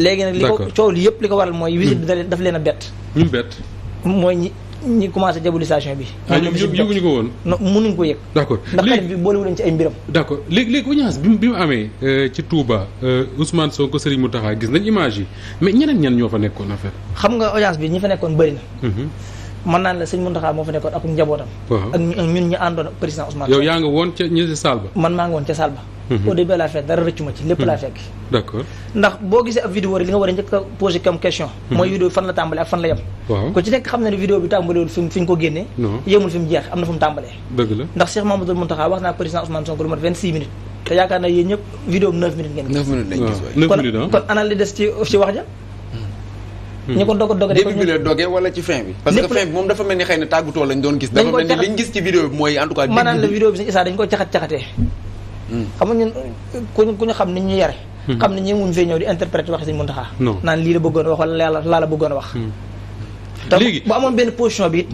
léegi nag li ko coow li yëpp li ko waral mooy visite bi daf leen a bett. ñu bett. mooy ñi commencé diabolisation bi. yëguñu ko woon. non mënuñ ko yëg. d'accord ndax xarit bi boolewul leen ci ay mbiram. d'accord léegi audience bi mu amee ci Touba Ousmane Sonko Serigne Mountakha gis nañ image yi mais ñeneen ñan ñoo fa nekkoon affaire. xam nga audience bi ñi fa nekkoon bëri na. mën naan la sëñ Mountakha moo fa nekkoon ak njabootam. ak ñun ñu àndoon ak président Ousmane. yow yaa nga woon ca ñi salle ba. man maa ngi woon ca salle ba. au début laa fekk dara rëccu ma ci lépp laa fekk. d'accord ndax boo gisee ab vidéo li nga war a njëkk a posé comme question. mooy vidéo bi fan la tàmbalee ak fan la yem. waaw ko ci nekk xam na ne vidéo bi tàmbalewul fi ñu ko génnee. yemul fi mu jeex am na fu mu tàmbalee. dëgg la ndax Cheikh Mamadou Mountakha wax naa président Ousmane Sonko lu mat 26 minutes. te yaakaar naa yéen ñëpp vidéo bi 9 minutes ngeen. 9 minutes lañ gis waay kon ana li des ci wax ja. ñu ko doge début bi la doge wala ci fin bi. parce que fin bi moom dafa mel ni xëy na tàggatoo lañ doon gis. dafa mel ni liñ gis ci vidéo bi mooy en tout cas. maanaam la vidéo bi suñu Issa dañ ko caxatee. xam nga ñun ku ñu xam ni ñu yare. xam ne ñi muñ fee ñëw di interpréter wax Sëñ Mountakha. naan lii la bëggoon a wax wala laa la bëggoon a wax. léegi bu amoon benn position bi it.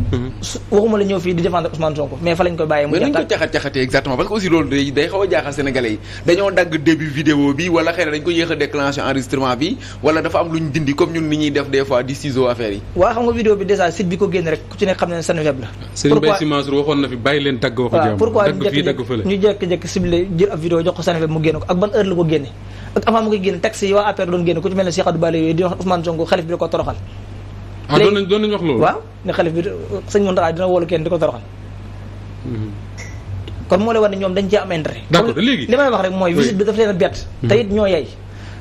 waxuma la ñëw fii di défendre Ousmane Sonko mais fa lañ koy bàyyee. mu mais nañ ko caxatee exactement parce que aussi loolu day xaw a jaaxal sénégalais yi dañoo dagg début vidéo bi wala xëy na dañ ko yéex a déclencher enregistrement bi wala dafa am lu ñu dindi comme ñun ni ñuy def des fois di ciseau affaire yi. waaw xam nga vidéo bi déjà site bi ko génn rek ku ci nekk xam ne seen web la. Serigne Baye Sy Mansour waxoon na fi bàyyi leen dagg waxu jàmm. pourquoi dagg fii dagg fële ñu jékki-jékki ciblé jël ab vidéo jox ko seen web mu génn ko ak ban heure la ko génne ak avant mu koy génne texte yi waa APR doon génne ku ci mel ne Cheikh Abdou Bale yooyu di wax Ousmane Sonko xalif bi da ko toroxal. doon nañ wax loolu. waaw ne xalif bi sëñ Mountakha dina wóolu kenn di ko toroxal. kon moo lay war ne ñoom dañ cee am intérêt. d'accord léegi li may wax rek mooy visite bi daf leen a bett. te it ñoo yey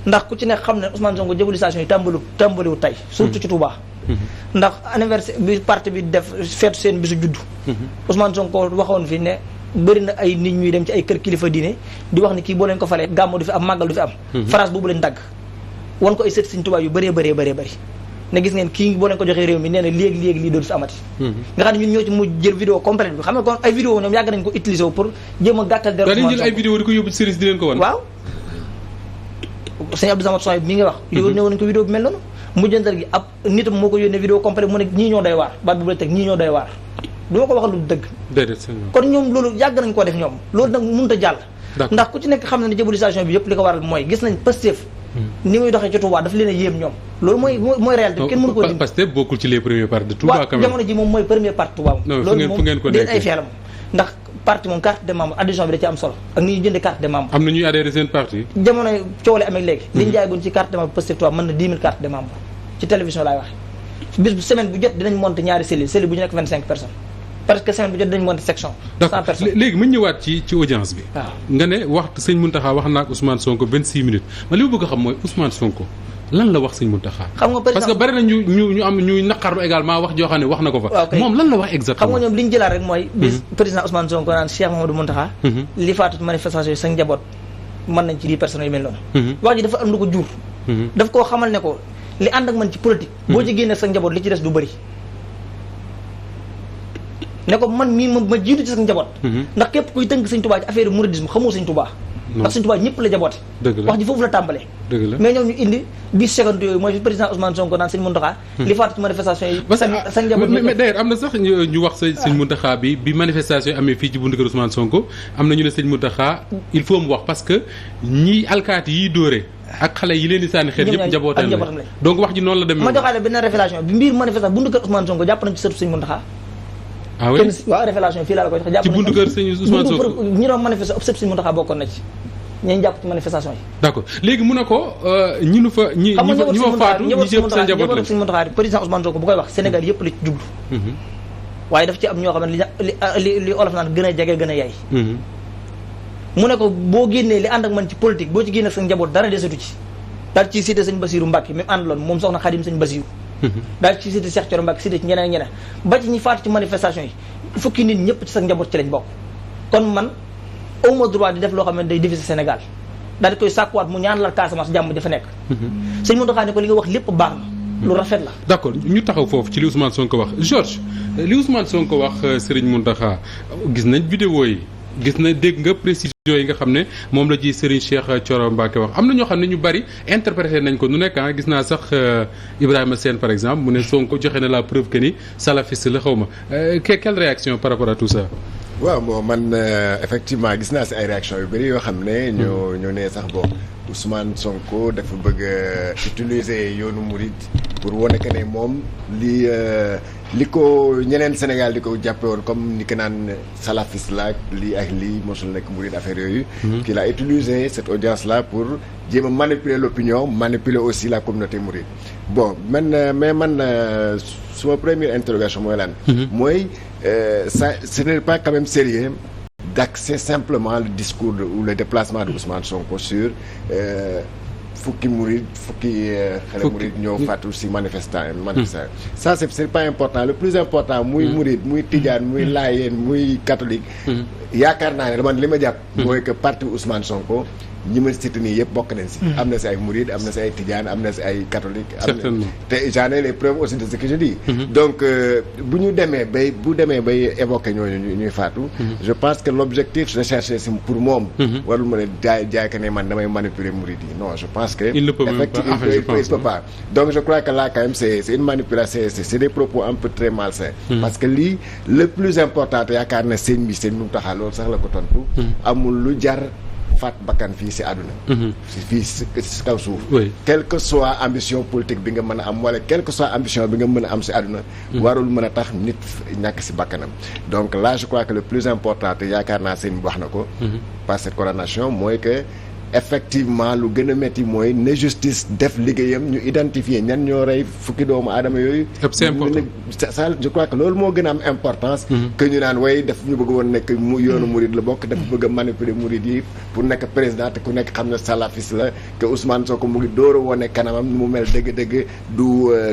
ndax ku ci nekk xam ne Ousmane Sonko diabolisation yi tàmbaliwul tey. surtout ci Touba. ndax anniversaire bi parti bi def feetu seen bisu juddu. Ousmane Sonko waxoon fi ne bëri na ay nit ñuy dem ci ay kër kilifa diine di wax ni kii boo leen ko falee gàmmu du fi am màggal du fi am. phrase boobu leen dagg wan ko ay sët Sëñ Touba yu bëree bëri ne gis ngeen kii boo leen ko joxee réew mi nee na léegi lii dootu fi amati. nga xam ne ñun ñoo ci mujj jël vidéo complète bi xam nga kon ay vidéo ñoom yàgg nañ ko utiliser pour jéem a gàttal. dañu jël ay vidéo di ko yóbbu ci service di leen ko wan. waaw sëñ Abdou Samad Sow mi nga wax. yónnee woon nañ ko vidéo bi mel noonu. mujjantal gi ab nitam moo ko yónnee vidéo complète mu ne ñii ñoo doy waar baat bu la teg ñii ñoo doy waar du ma ko wax lu dëgg. déedéet kon ñoom loolu yàgg nañ koo def ñoom loolu nag mënut a jàll. ndax ku ci nekk xam na ne diabolisation bi yëpp li ko waral mooy gis nañ Pastef ni muy doxee ci Touba dafa leen a yéem ñoom loolu mooy réalité kenn mënu ko dindi. Pastef bokkul ci les premiers partis de Touba quand même. jamono ji moom mooy premier parti Touba moom. loolu moom déet ay feelam ndax parti moom carte de membre adhésion bi da ci am solo ak ni ñuy jëndee carte de membre. am na ñuy adhéré seen parti. jamono coow li amee léegi. li ñu jaayagoon ci carte de membre Pastef Touba mën na 10 000 carte de membre ci télévision laay waxe bis bu semaine bu jot dinañ monter ñaari cellule bu ñu nekk 25 personnes parce que semaine bu jot dinañ monter section 100 personnes. léegi mu ñëwaat ci audience bi. waaw nga ne waxtu sëñ Mountakha wax na ak Ousmane Sonko 26 minutes man li ma bëgg a xam mooy Ousmane Sonko lan la wax sëñ Mountakha. xam nga parce que bari na ñu am ñuy naqarlu également wax joo xam ne wax na ko fa. moom lan la wax exactement. xam nga ñoom li ñu jëlaat rek mooy. bis président Ousmane Sonko naan Cheikh Mamadou Mountakha. li faatu manifestation yi sa njaboot mën nañ ci 10 personnes yu mel noonu. wax ji dafa am lu ko jur. daf koo xamal ne ko li ànd ak man ci politique. boo ci génnee sa njaboot li ci des du bëri. ne ko man mii ma jiitu ci sa njaboot. ndax képp kuy tënk Sëñ Touba ci affaire mouridisme xamoo Sëñ Touba. ndax Sëñ Touba ñëpp la jaboote. wax ji foofu la tàmbalee. mais ñoom ñu indi 10 secondes yooyu mooy président Ousmane Sonko naan Sëñ Mountakha. li faatu ci manifestation yi. sa njaboot mais d'ailleurs am na sax ñu wax Sëñ Mountakha bi manifestation yi amee fii ci buntu kër Ousmane Sonko am na ñu ne Sëñ Mountakha il faut mu wax parce que ñii alkaati yiy dóore ak xale yi leen di sànni xeet yëpp njabootam la donc wax ji noonu la demee. ma joxaale benn révélation bi mbir manifestation buntu kër Ousmane Sonko jàpp nañ ci sëtu Sëñ Mountakha. ah oui waaw révélation fii laa la koy jox jàpp ci buntu kër Sëñ Ousmane Sonko ñi doon manifesté ëpp sëtu Sëñ Mountakha bokkoon na ci ñi jàpp ci manifestation yi. d'accord léegi mu ne ko ñi nu fa ñi fa faatu ñi jëpp sa njaboot la Sëñ Mountakha président Ousmane Sonko bu koy wax Sénégal yëpp la ci jublu. waaye daf ci am ñoo xam ne li olof naan gën a jege gën a yaay. mu ne ko boo génnee li ànd ak man ci politique boo ci génnee sa njaboot dara desatu ci daal ci cité Sëñ Bassirou Mbacké même àndaloon moom soxna Xadim Sëñ Bassirou daal ci cité Cheikh Thioro Mbacké cité ci ñeneen ba ci ñi faatu ci manifestation yi fukki nit ñëpp ci sa njaboot ci lañ bokk kon man awma droit di def loo xam ne day diviser Sénégal daal di koy sàkkuwaat mu ñaan la Casamance jàmm dafa nekk Sëñ Mountakha ne ko li nga wax lépp baax na lu rafet la d'accord ñu taxaw foofu ci li Ousmane Sonko wax Georges li Ousmane Sonko wax Serigne Mountakha gis nañ vidéo yi gis na dégg nga précision yi nga xam ne moom la ji Serigne Cheikh Thioro Mbacké wax am na ñoo xam ne ñu bari interprété nañ ko nu nekk gis naa sax Ibrahima Sène par exemple mu ne Sonko joxe na la preuve que ni salafiste la xaw ma quelle réaction par rapport à tout ça. waaw bon man effectivement gis naa si ay réactions yu bëri yoo xam ne ñoo nee sax bon Ousmane Sonko dafa bëgg utiliser yoonu Mouride pour wane que ne moom li ko ñeneen Sénégal di ko jàppe woon comme ni ko naan salafiste la lii ak lii mosul nekk Mouride affaire yooyu. qu'il a utilisé cette audience là pour jéem a manipuler l'opinion manipuler aussi la communauté Mouride. bon mais man suma première interrogation mooy lan. mooy ça ce n'est pas quand même sérieux d'axer simplement le discours ou le déplacement de Ousmane Sonko sur fukki xale Mouride ñoo faatu si manifestant ça c'est pas important le plus important muy Mouride muy Tidiane muy Laayeen muy catholique yaakaar naa ne man li ma jàpp mooy que parti Ousmane Sonko ñi ma cité nii yëpp bokk nañ si am na si ay Mouride am na si ay Tidiane am na si ay catholique te j'en ai les preuves aussi de ce que je dis donc bu demee bay évoquer ñooñu ñuy faatu je pense que l'objectif recherché si pour moom warul mën a jaay que ne man damay manipuler Mouride yi non je pense que il ne peut pas donc je crois que là quand même c'est une manipulation c'est des propos un peu très malsains parce que lii le plus important te yaakaar na seen mu taxaa loolu sax la ko tontu amul lu jar faat bakkan fii si àdduna fii si kaw suuf quelle que soit ambition politique bi nga mën a am wala quelle que soit ambition bi nga mën a am si àdduna warul mën a tax nit ñàkk si bakkanam donc là je crois que le plus important te yaakaar naa seen wax na ko par cette condamnation mooy que effectivement lu gën a métti mooy ne justice def liggéeyam ñu identifier ñan ñoo rey fukki doomu aadama yooyu c'est important ça je crois que loolu moo gën a am importance que ñu naan way daf ñu bëgg woon nekk mu yoonu Mouride la bokk dafa bëgg a manipuler Mouride yi pour nekk président te ku nekk xam ne salafiste la que Ousmane Sonko mu ngi door a wone kanamam mu mel dëgg-dëgg du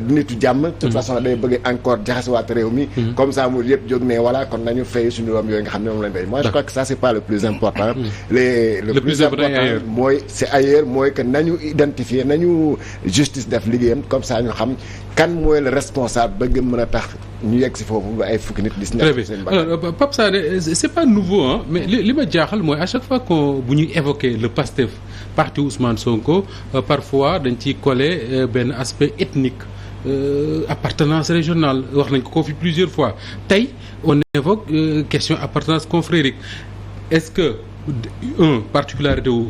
nitu jàmm de toute façon day bëgg encore jaxasewaat réew mi comme ça Mouride yëpp jóg ne voilà kon nañu fay suñu doom yooyu nga xam ne moom lañ day moi je crois que ça c'est pas le plus important le plus important mooy c'est ailleurs mooy que nañu identifier nañu justice def liggéeyam comme ça ñu xam kan mooy le responsable ba gën mën a tax ñu yegg si foofu ba ay fukki nit di si ñàkk seen bakkan. Alors Pape Sané c'est pas nouveau hein mais li ma jaaxal mooy à chaque fois que bu ñuy évoquer le PASTEF parti Ousmane Sonko parfois dañ ciy coller benn aspect ethnique appartenance régionale wax nañ ko fi plusieurs fois tey on évoque question appartenance confrérique est-ce que particularité wu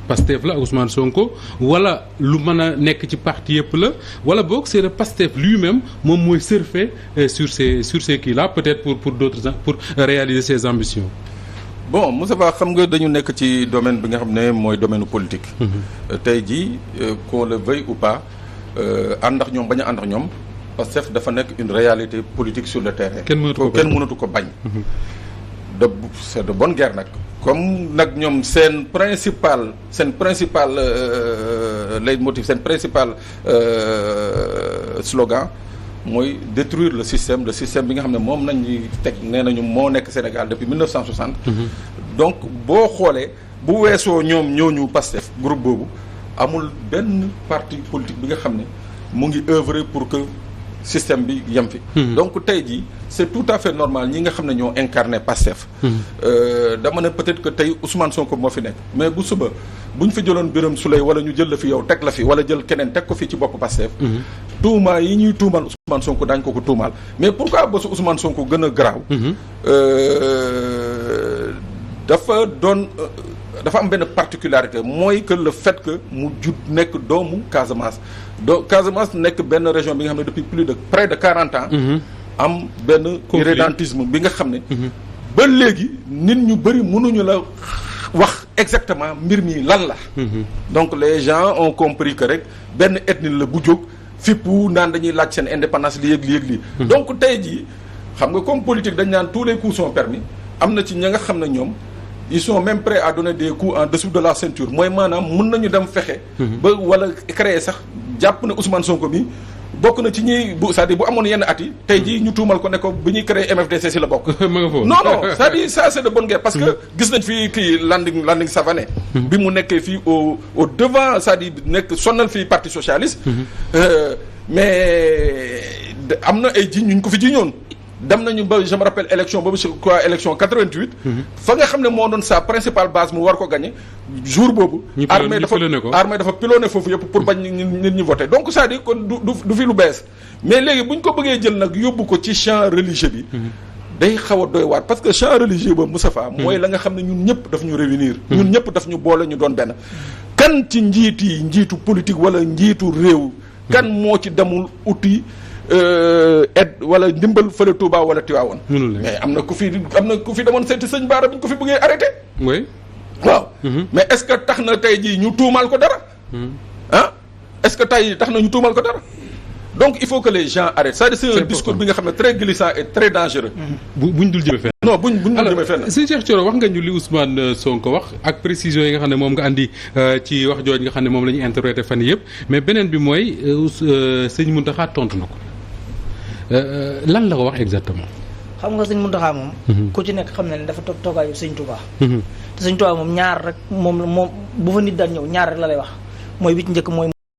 Pastef la Ousmane Sonko wala lu mën a nekk ci parti yëpp la wala boog c'est le Pastef lui-même moom mooy surfer sur ces kii là peut-être pour d'autres pour réaliser ses ambitions. Bon Moussa Ba xam nga dañu nekk ci domaine bi nga xam ne mooy domaine politique. Tey jii qu'on le veuille ou pas ànd ak ñoom bañ a ànd ak ñoom Pastef dafa nekk une réalité politique sur le terrain. kenn mënatu ko bañ. C'est de bonne guerre nag comme nag ñoom seen principal leitmotiv seen principal slogan mooy détruire le système bi nga xam ne moom nañuy teg nee nañu moo nekk Sénégal depuis 1960. donc boo xoolee bu weesoo ñoom ñooñu Pastef groupe boobu amul benn parti politique bi nga xam ne mu ngi œuvrer pour que système bi yem fi. donc tey jii c'est tout à fait normal ñi nga xam ne ñoo incarné Pastef. dama ne peut-être que tey Ousmane Sonko moo fi nekk mais bu suba bu ñu fi jëloon Birame Souleye wala ñu jël la fi yow teg la fi wala jël keneen teg ko fi ci bopp Pastef. tuuma yi ñuy tuumal Ousmane Sonko daañu ko tuumal mais pourquoi ba su Ousmane Sonko gën a garaaw. dafa am benn particularité mooy que le fait que mu jut nekk doomu Casamance Casamance nekk benn région bi nga xam ne depuis près de 40 ans. am benn irrédentisme bi nga xam ne. ba léegi nit ñu bëri mënuñu la wax exactement mbir mi lan la. donc les gens ont compris que rek benn ethnie la bu jóg fippu naan dañuy laaj seen indépendance li yëg lii. donc tey jii xam nga comme politique dañ naan tous les coups sont permis am na ci ña nga xam ne ñoom. ils sont même prêts à donner des coups en dessous de la ceinture mooy maanaam mën nañu dem fexe. ba wala créer sax jàpp na Ousmane Sonko bi bokk na ci ñi c'est-à-dire bu amoon yenn at yi tey jii ñu tuumal ko ne ko bi ñuy créer MFDC si la bokk. non c'est-à-dire ça c'est de bonne guerre parce que gis nañ fi kii Landing Savané. bi mu nekkee fii au devant c'est-à-dire nekk sonnal fii parti socialiste. mais am na ay ji ñu ko fi ji ñoon. dem nañu ba je me rappelle élection boobu c'est quoi élection 88. fa nga xam ne moo doon sa principale base mu war ko gagner jour boobu. armée dafa pilonné foofu yëpp pour bañ nit ñi voter donc c'est-à-dire kon du fi lu bees mais léegi bu ñu ko bëggee jël nag yóbbu ko ci champ religieux bi. day xaw a doy waar parce que champ religieux ba Moustapha mooy la nga xam ne ñun ñëpp daf ñu réunir ñun ñëpp daf ñu boole ñu doon benn kan ci njiitu politique wala njiitu réew kan moo ci demul uti aide wala ndimbal fële Touba wala Tivaouane mais am na ku fi demoon seeti sëñ Bara bi ñu ko fi bëggee arrêté oui waaw mais est-ce que tax na tey jii ñu tuumaal ko dara ah est-ce que tey tax na ñu tuumaal ko dara donc il faut que les gens arrêtent ça c'est un discours bi nga xam ne très glissant et très dangereux buñ dul jëme fenn non buñ dul jëme fenn sëñ Cheikh Thioro wax nga ñu li Ousmane Sonko wax ak précision yi nga xam ne moom nga andi ci wax jooj nga xam ne moom la ñuy interprété fan yëpp mais beneen bi mooy sëñ Mountakha tontu na ko lan la ko wax exactement xam nga sëñ Mountakha moom ku ci nekk xam na ne dafa toog toogaayu sëñ Touba te sëñ Touba moom ñaar rek moom bu fa nit daan ñëw ñaar rek la lay wax mooy bi ci njëkk mooy